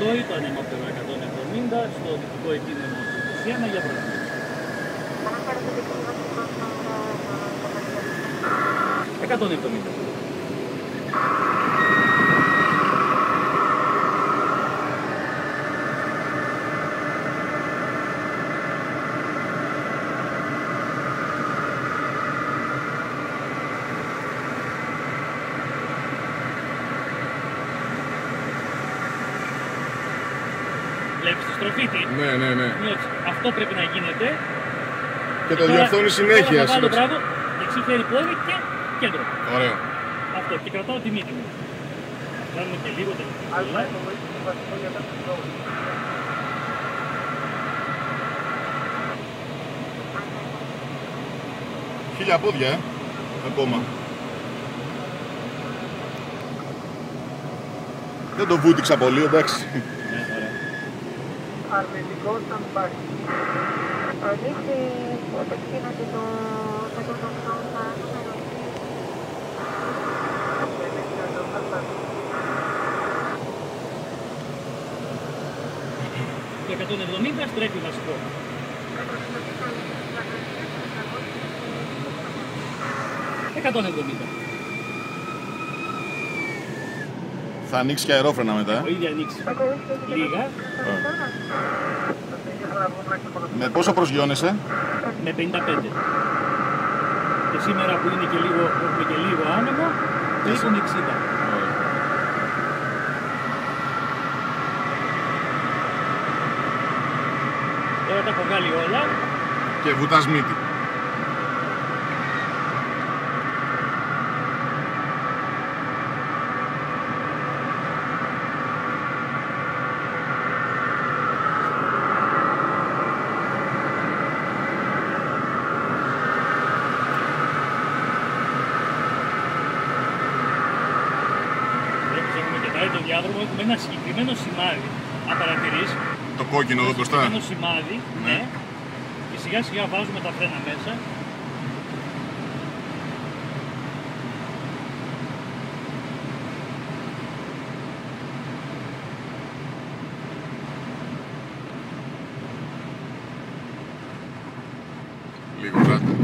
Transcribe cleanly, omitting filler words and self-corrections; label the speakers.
Speaker 1: Σόι, το ανεμόπτερο 170, στο δυτικό επίδεμο 21 για βράδυ. $170. Βλέπεις τη στροφή τι.
Speaker 2: Ναι.
Speaker 1: Αυτό πρέπει να γίνεται.
Speaker 2: Και το διορθώνει συνέχεια.
Speaker 1: Τώρα θα βάλω μπράβο, δεξί χέρι πόδι και κέντρο.
Speaker 2: Ωραίο.
Speaker 1: Αυτό και κρατάω τη μύτη μου. Κάνουμε και λίγο τελικά.
Speaker 2: Χίλια πόδια, ακόμα. Δεν το βούτυξα πολύ, εντάξει.
Speaker 3: Αρνητικό stand-by. Ανοίξει, επεκτείνεται το 180 νούμερο.
Speaker 1: Το 170 στρέφει βασικό. $170.
Speaker 2: Θα ανοίξει και αερόφρενα μετά.
Speaker 1: Το ίδιο ανοίξει. Λίγα.
Speaker 2: Με πόσο προσγειώνεσαι?
Speaker 1: Με 55. Και σήμερα που είναι και λίγο, έχουμε και λίγο άνεμο, έχουμε 60. Τώρα τα έχω βγάλει όλα.
Speaker 2: Και βουτάς μύτη.
Speaker 1: Το διάδρομο έχουμε ένα συγκεκριμένο σημάδι. Αν παρατηρείς,
Speaker 2: Το κόκκινο εδώ μπροστά.
Speaker 1: Ένα συγκεκριμένο σημάδι, ναι. Και σιγά σιγά βάζουμε τα φρένα μέσα.
Speaker 2: Λίγο κάτω.